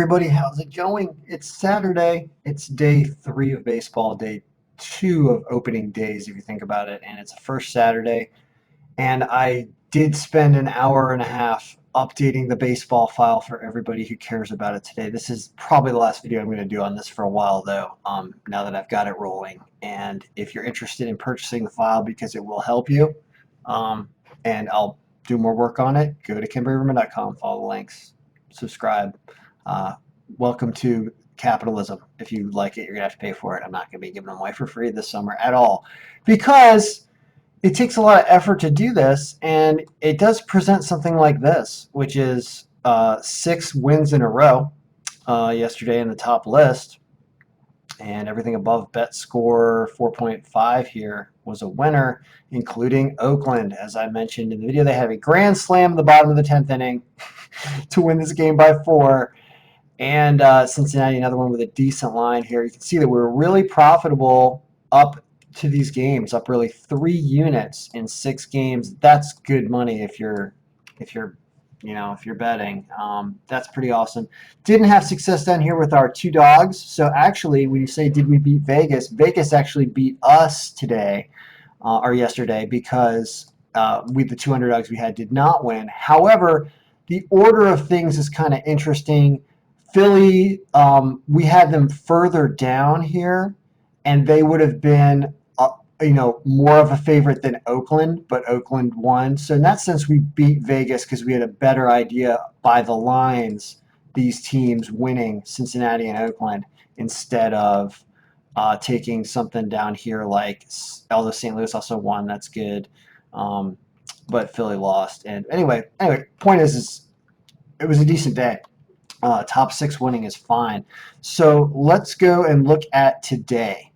Everybody, how's it going? It's Saturday. It's day 3 of baseball, day 2 of opening days, if you think about it. And it's the first Saturday. And I did spend an hour and a half updating the baseball file for everybody who cares about it today. This is probably the last video I'm going to do on this for a while, though, now that I've got it rolling. And if you're interested in purchasing the file because it will help you, um, and I'll do more work on it, go to kimberlyriverman.com, follow the links, subscribe. Uh, Welcome to capitalism. If you like it, you're going to have to pay for it. I'm not going to be giving them away for free this summer at all because it takes a lot of effort to do this, and it does present something like this, which is 6 wins in a row yesterday in the top list, and everything above bet score 4.5 here was a winner, including Oakland. As I mentioned in the video, they had a grand slam in the bottom of the 10th inning to win this game by 4. And Cincinnati, another one with a decent line here. You can see that we're really profitable up to these games, up really 3 units in 6 games. That's good money if you're betting. That's pretty awesome. Didn't have success down here with our 2 dogs. So actually, when you say did we beat Vegas, Vegas actually beat us today or yesterday because the 2 underdogs we had did not win. However, the order of things is kind of interesting. Philly, we had them further down here, and they would have been, more of a favorite than Oakland, but Oakland won. So in that sense, we beat Vegas because we had a better idea by the lines, these teams winning Cincinnati and Oakland, instead of taking something down here like, although St. Louis also won, that's good, but Philly lost. And anyway, point is it was a decent day. Top 6 winning is fine. So let's go and look at today.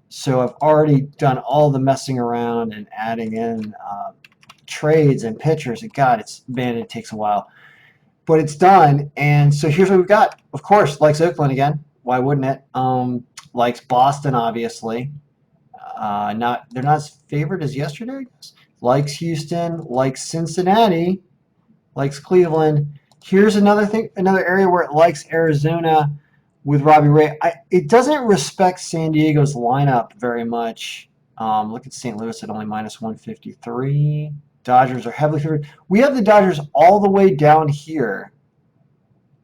So I've already done all the messing around and adding in trades and pitchers. And God, it takes a while. But it's done. And so here's what we've got. Of course, likes Oakland again. Why wouldn't it? Likes Boston, obviously. They're not as favored as yesterday. Likes Houston. Likes Cincinnati. Likes Cleveland. Here's another area where it likes Arizona with Robbie Ray. It doesn't respect San Diego's lineup very much. Look at St. Louis at only minus 153. Dodgers are heavily favored. We have the Dodgers all the way down here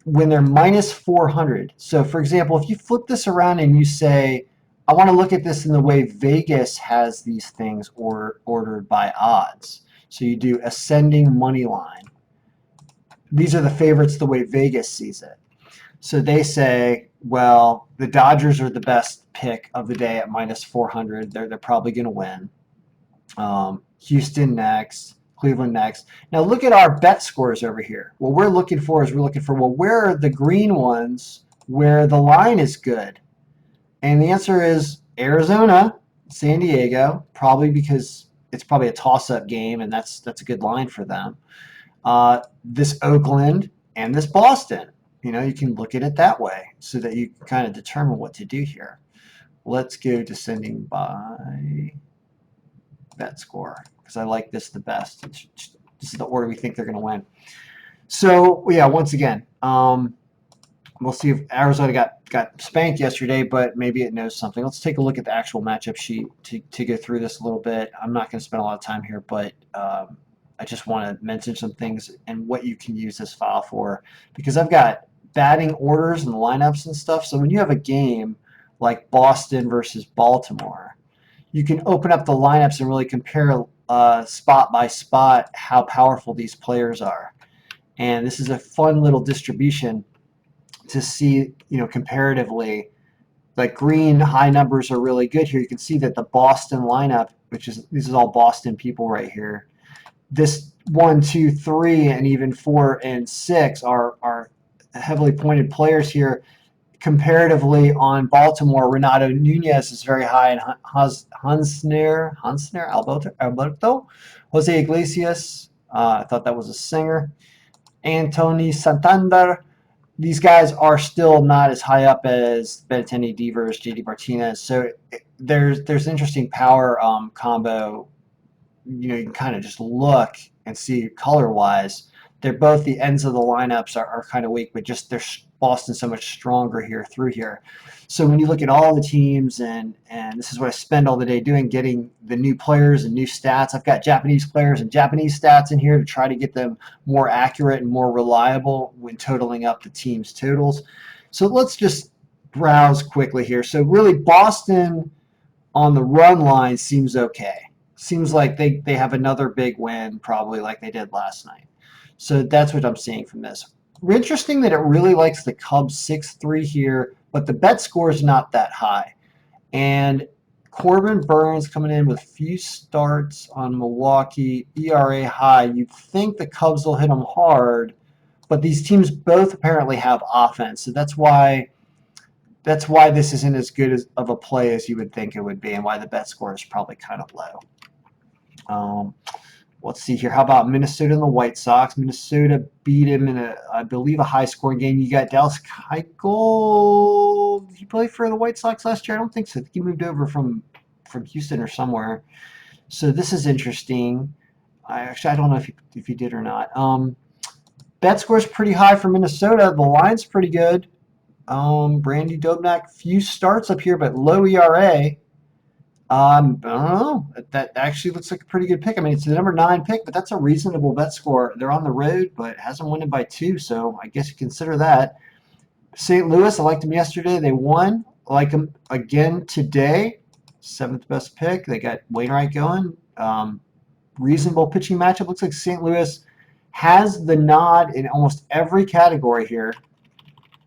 when they're minus 400. So, for example, if you flip this around and you say, I want to look at this in the way Vegas has these things ordered by odds. So you do ascending money line. These are the favorites the way Vegas sees it. So they say, well, the Dodgers are the best pick of the day at minus 400. They're probably going to win. Houston next, Cleveland next. Now look at our bet scores over here. What we're looking for, where are the green ones where the line is good? And the answer is Arizona, San Diego, probably because it's probably a toss-up game, and that's a good line for them. This Oakland and this Boston. You can look at it that way so that you can kind of determine what to do here. Let's go descending by bet score because I like this the best. This is the order we think they're going to win. So, yeah, once again, we'll see if Arizona got spanked yesterday, but maybe it knows something. Let's take a look at the actual matchup sheet to go through this a little bit. I'm not going to spend a lot of time here, but I just want to mention some things and what you can use this file for, because I've got batting orders and lineups and stuff. So when you have a game like Boston versus Baltimore, you can open up the lineups and really compare spot by spot how powerful these players are. And this is a fun little distribution to see, comparatively. Like green high numbers are really good here. You can see that the Boston lineup, this is all Boston people right here. This 1, 2, 3, and even 4 and 6 are heavily pointed players here. Comparatively on Baltimore, Renato Nunez is very high, and Alberto, Jose Iglesias, I thought that was a singer, Anthony Santander. These guys are still not as high up as Benintendi, Devers, JD Martinez. So there's interesting power combo. You can kind of just look and see color-wise they're both the ends of the lineups are kind of weak, but just Boston's so much stronger here through here. So when you look at all the teams, and this is what I spend all the day doing, getting the new players and new stats. I've got Japanese players and Japanese stats in here to try to get them more accurate and more reliable when totaling up the team's totals. So let's just browse quickly here. So really, Boston on the run line seems okay. Seems like they have another big win, probably like they did last night. So that's what I'm seeing from this. Interesting that it really likes the Cubs 6-3 here, but the bet score is not that high. And Corbin Burns coming in with few starts on Milwaukee, ERA high. You'd think the Cubs will hit them hard, but these teams both apparently have offense. So that's why this isn't as good of a play as you would think it would be, and why the bet score is probably kind of low. Let's see here. How about Minnesota and the White Sox? Minnesota beat him in I believe, a high-scoring game. You got Dallas Keuchel. Did he play for the White Sox last year? I don't think so. I think he moved over from Houston or somewhere. So this is interesting. I don't know if he did or not. Bet score's pretty high for Minnesota. The line's pretty good. Brandy Dobnak, few starts up here, but low ERA. I don't know. That actually looks like a pretty good pick. I mean, it's the number 9 pick, but that's a reasonable bet score. They're on the road, but hasn't won it by 2, so I guess you consider that. St. Louis, I liked them yesterday. They won. I like them again today. 7th best pick. They got Wainwright going. Reasonable pitching matchup. Looks like St. Louis has the nod in almost every category here.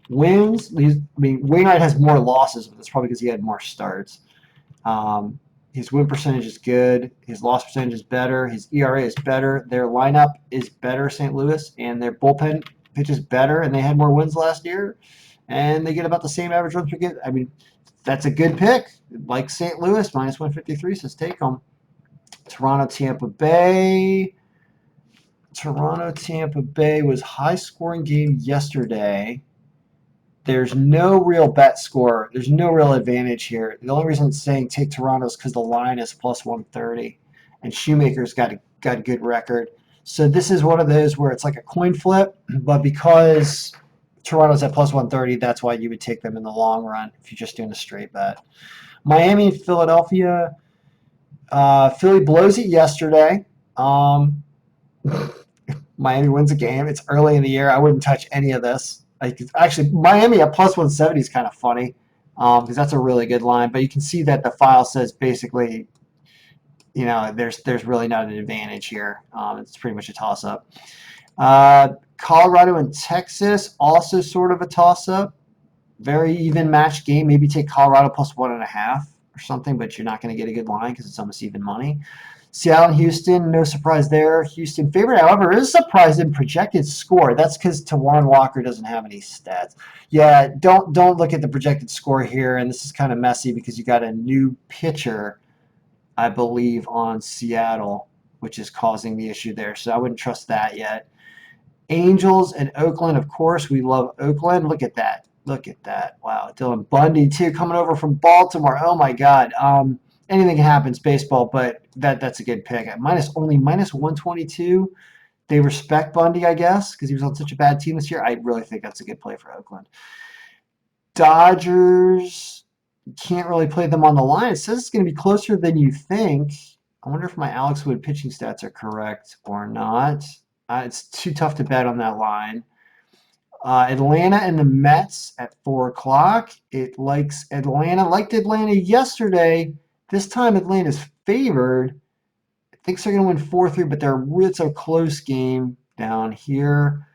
Wins. Wainwright has more losses, but that's probably because he had more starts. His win percentage is good. His loss percentage is better. His ERA is better. Their lineup is better, St. Louis, and their bullpen pitches better, and they had more wins last year, and they get about the same average runs per game. I mean, that's a good pick. Like St. Louis, minus 153 says take them. Toronto, Tampa Bay. Toronto, Tampa Bay was high-scoring game yesterday. There's no real bet score. There's no real advantage here. The only reason it's saying take Toronto is because the line is plus 130, and Shoemaker's got a good record. So this is one of those where it's like a coin flip, but because Toronto's at plus 130, that's why you would take them in the long run if you're just doing a straight bet. Miami and Philadelphia. Philly blows it yesterday. Miami wins a game. It's early in the year. I wouldn't touch any of this. Actually, Miami at plus 170 is kind of funny because that's a really good line. But you can see that the file says basically, there's really not an advantage here. It's pretty much a toss-up. Colorado and Texas, also sort of a toss-up. Very even match game. Maybe take Colorado plus 1.5 or something, but you're not going to get a good line because it's almost even money. Seattle and Houston, no surprise there. Houston favorite, however, is surprised in projected score. That's because Tawan Walker doesn't have any stats. Yeah, don't look at the projected score here, and this is kind of messy because you got a new pitcher, I believe, on Seattle, which is causing the issue there. So I wouldn't trust that yet. Angels and Oakland, of course, we love Oakland. Look at that. Look at that. Wow, Dylan Bundy, too, coming over from Baltimore. Oh, my God. Anything can happen. It's baseball, but that's a good pick. Only minus 122. They respect Bundy, I guess, because he was on such a bad team this year. I really think that's a good play for Oakland. Dodgers, can't really play them on the line. It says it's going to be closer than you think. I wonder if my Alex Wood pitching stats are correct or not. It's too tough to bet on that line. Atlanta and the Mets at 4 o'clock. It likes Atlanta. Liked Atlanta yesterday. This time Atlanta's favored. I think they're going to win 4-3, but it's a close game down here.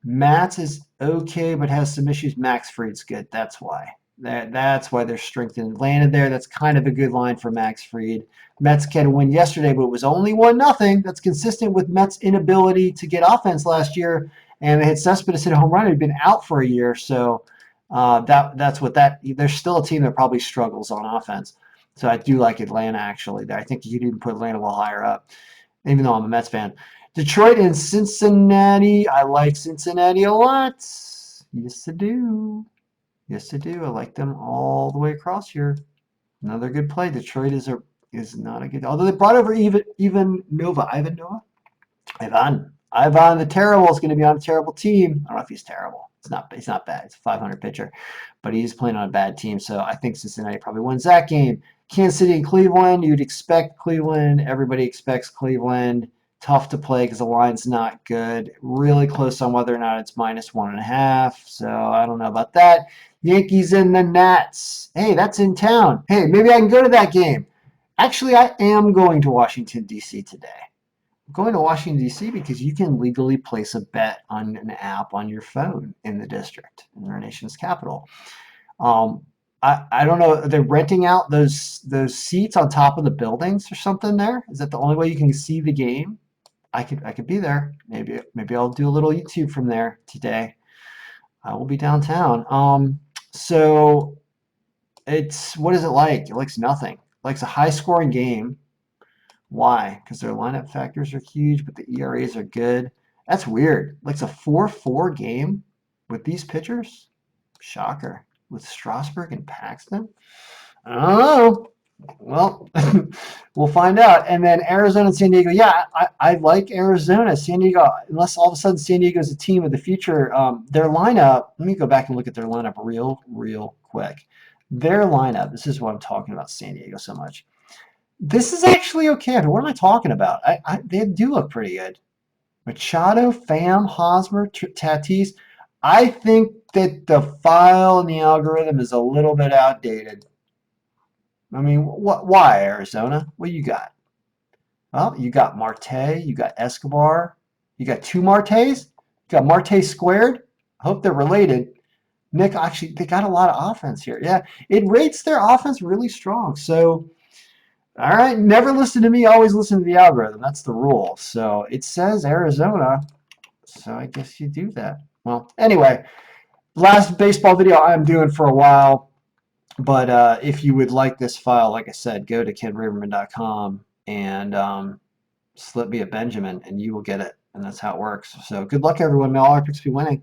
Mats is okay, but has some issues. Max Fried's good. That's why. That's why there's strength in Atlanta there. That's kind of a good line for Max Fried. Mets had a win yesterday, but it was only 1-0. That's consistent with Mets' inability to get offense last year. And they had Cespedes hit a home run. He'd been out for a year, so that's what that. There's still a team that probably struggles on offense. So I do like Atlanta, actually. I think you could even put Atlanta a little higher up, even though I'm a Mets fan. Detroit and Cincinnati. I like Cincinnati a lot. Yes, I do. Yes, I do. I like them all the way across here. Another good play. Detroit is not a good. Although they brought over Ivan Nova. Ivan Ivan the Terrible is going to be on a terrible team. I don't know if he's terrible. He's not bad. It's a 500 pitcher, but he's playing on a bad team. So I think Cincinnati probably wins that game. Kansas City and Cleveland. You'd expect Cleveland. Everybody expects Cleveland. Tough to play because the line's not good. Really close on whether or not it's -1.5. So I don't know about that. Yankees and the Nats. Hey, that's in town. Hey, maybe I can go to that game. Actually, I am going to Washington, D.C. today. Going to Washington, D.C. because you can legally place a bet on an app on your phone in the district, in our nation's capital. Um, I don't know. They're renting out those seats on top of the buildings or something there. Is that the only way you can see the game? I could be there. Maybe I'll do a little YouTube from there today. I will be downtown. So it's what is it like? It likes nothing. It likes a high scoring game. Why? Because their lineup factors are huge, but the ERAs are good. That's weird. Like a 4-4 game with these pitchers? Shocker. With Strasburg and Paxton? I don't know. Well, we'll find out. And then Arizona and San Diego. Yeah, I like Arizona. San Diego, unless all of a sudden San Diego is a team of the future. Their lineup, let me go back and look at their lineup real quick. Their lineup, this is what I'm talking about San Diego so much. This is actually okay. What am I talking about? They do look pretty good. Machado, Pham, Hosmer, Tatis. I think that the file in the algorithm is a little bit outdated. I mean, why Arizona? What you got? Well, you got Marte, you got Escobar, you got two Martes, you got Marte squared. I hope they're related. Nick, actually, they got a lot of offense here. Yeah, it rates their offense really strong. So, all right, never listen to me, always listen to the algorithm. That's the rule. So it says Arizona. So I guess you do that. Well, anyway, last baseball video I'm doing for a while. But if you would like this file, like I said, go to kenraverman.com and slip me a Benjamin, and you will get it. And that's how it works. So good luck, everyone. May all our picks be winning.